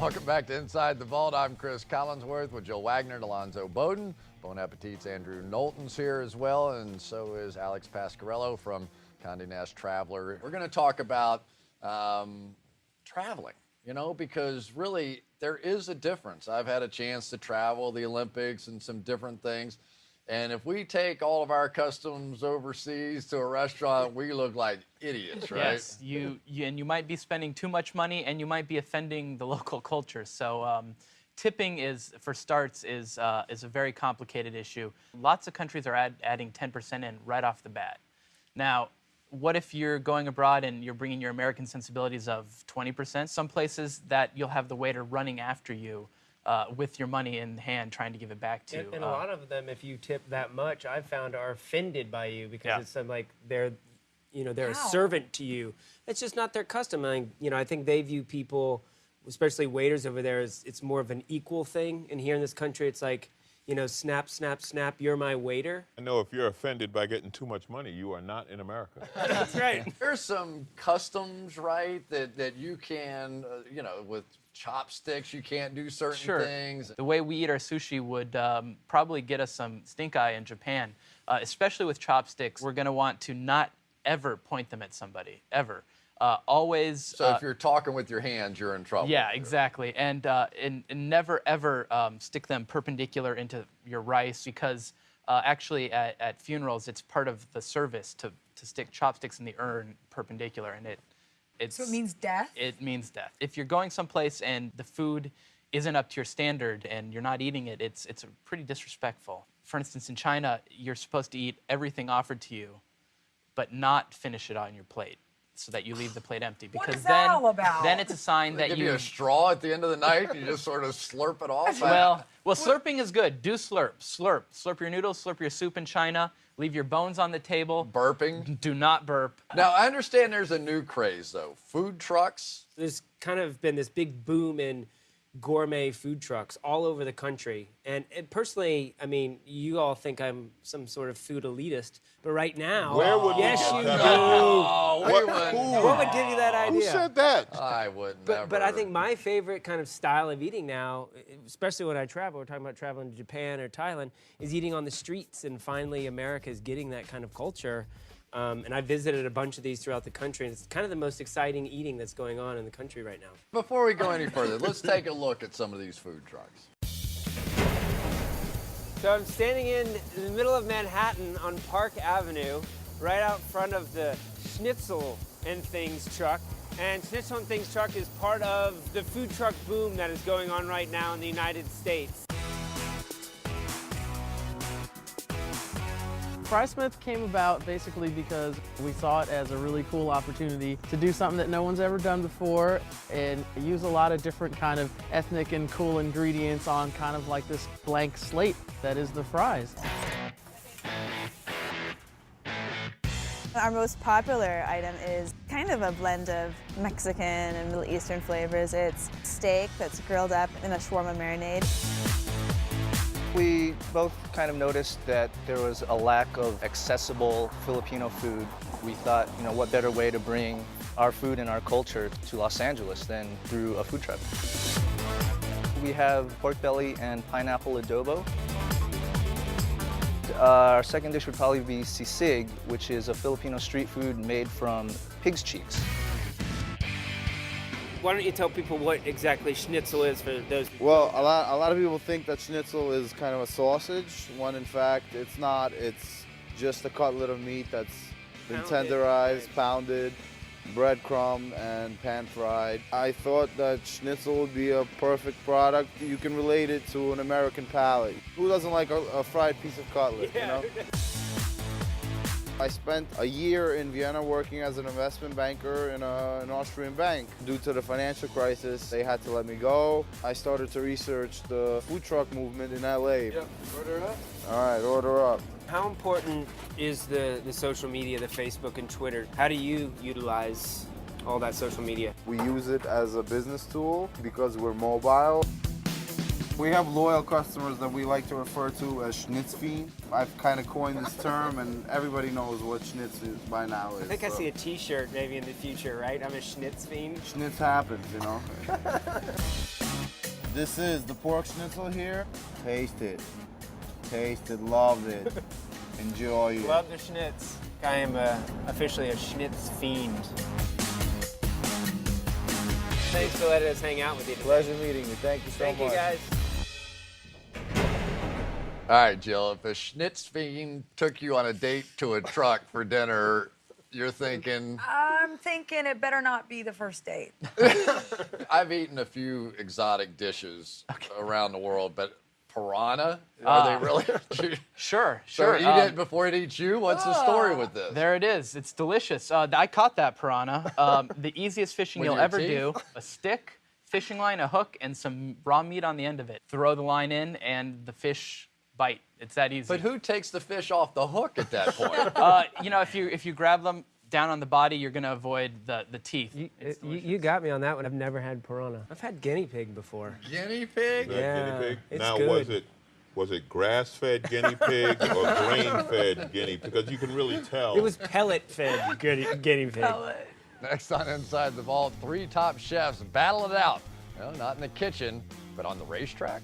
Welcome back to Inside the Vault. I'm Cris Collinsworth with Wagner and Alonzo Bodden. Bon Appetit's Andrew Knowlton's here as well, and so is Alex Pasquarello from Condé Nast Traveler. We're going to talk about traveling, you know, because really there is a difference. I've had a chance to travel the Olympics and some different things. And if we take all of our customs overseas to a restaurant, we look like idiots, right? Yes, and you might be spending too much money, and you might be offending the local culture. So tipping for starts, is a very complicated issue. Lots of countries are adding 10% in right off the bat. Now, what if you're going abroad and you're bringing your American sensibilities of 20%? Some places that you'll have the waiter running after you with your money in hand, trying to give it back to you. And a lot of them, if you tip that much, I've found are offended by you because it's like they're a servant to you. It's just not their custom. I think they view people, especially waiters over there, as it's more of an equal thing. And here in this country, it's like, snap, snap, snap, you're my waiter. I know if you're offended by getting too much money, you are not in America. That's right. There's some customs, right, that you can, with chopsticks, you can't do certain things. The way we eat our sushi would probably get us some stink eye in Japan, especially with chopsticks. We're going to want to not ever point them at somebody, ever. Always. So if you're talking with your hands, you're in trouble. Yeah, exactly. And never, ever stick them perpendicular into your rice, because actually at funerals, it's part of the service to stick chopsticks in the urn perpendicular, and so it means death? It means death. If you're going someplace and the food isn't up to your standard and you're not eating it, it's pretty disrespectful. For instance, in China, you're supposed to eat everything offered to you, but not finish it on your plate, so that you leave the plate empty. Because what is that all about? then it's a sign They that give you a straw at the end of the night, you just sort of slurp it off. Well, slurping is good. Do slurp. Slurp your noodles, slurp your soup in China. Leave your bones on the table. Burping? Do not burp. Now, I understand there's a new craze, though. Food trucks. There's kind of been this big boom in gourmet food trucks all over the country. And personally, you all think I'm some sort of food elitist, but right now... Where would yes, you you get do. that? What would give you that idea? Who said that? I would never. But I think my favorite kind of style of eating now, especially when I travel, we're talking about traveling to Japan or Thailand, is eating on the streets. And finally, America is getting that kind of culture. And I visited a bunch of these throughout the country, and it's kind of the most exciting eating that's going on in the country right now. Before we go any further, let's take a look at some of these food trucks. So I'm standing in the middle of Manhattan on Park Avenue, right out front of the Schnitzel and Things truck. And Schnitzel and Things truck is part of the food truck boom that is going on right now in the United States. FrySmith came about basically because we saw it as a really cool opportunity to do something that no one's ever done before and use a lot of different kind of ethnic and cool ingredients on kind of like this blank slate that is the fries. Our most popular item is kind of a blend of Mexican and Middle Eastern flavors. It's steak that's grilled up in a shawarma marinade. We both kind of noticed that there was a lack of accessible Filipino food. We thought, what better way to bring our food and our culture to Los Angeles than through a food truck. We have pork belly and pineapple adobo. Our second dish would probably be sisig, which is a Filipino street food made from pig's cheeks. Why don't you tell people what exactly schnitzel is for those people? Well, a lot of people think that schnitzel is kind of a sausage, when in fact it's not. It's just a cutlet of meat that's been tenderized, pounded, breadcrumb, and pan-fried. I thought that schnitzel would be a perfect product. You can relate it to an American palate. Who doesn't like a fried piece of cutlet, you know? I spent a year in Vienna working as an investment banker in an Austrian bank. Due to the financial crisis, they had to let me go. I started to research the food truck movement in LA. Yep. Order up. All right, order up. How important is the social media, the Facebook and Twitter? How do you utilize all that social media? We use it as a business tool because we're mobile. We have loyal customers that we like to refer to as Schnitzfiend. I've kind of coined this term, and everybody knows what Schnitz is by now. I think I see a T-shirt maybe in the future, right? I'm a Schnitzfiend. Schnitz happens, you know. This is the pork schnitzel here. Taste it. Taste it, love it. Enjoy it. Love the schnitz. I am officially a schnitz fiend. Thanks for letting us hang out with you today. Pleasure meeting you. Thank you so much. Thank you, guys. All right, Jill, if a schnitz fiend took you on a date to a truck for dinner, you're thinking, I'm thinking it better not be the first date. I've eaten a few exotic dishes around the world, but piranha? Are they really? Sure, So sure. eat it before it eats you? What's the story with this? There it is. It's delicious. I caught that piranha. The easiest fishing With you'll your ever teeth? do. A stick, fishing line, a hook, and some raw meat on the end of it. Throw the line in, and the fish bite. It's that easy. But who takes the fish off the hook at that point? You know, if you grab them down on the body, you're going to avoid the teeth. You got me on that one. I've never had piranha. I've had guinea pig before. Guinea pig? That Yeah, guinea pig? it's Now, good. was it grass-fed guinea pig or grain-fed guinea pig? Because you can really tell. It was pellet-fed guinea pig. Next on Inside the Vault, 3 top chefs battle it out. Well, not in the kitchen, but on the racetrack.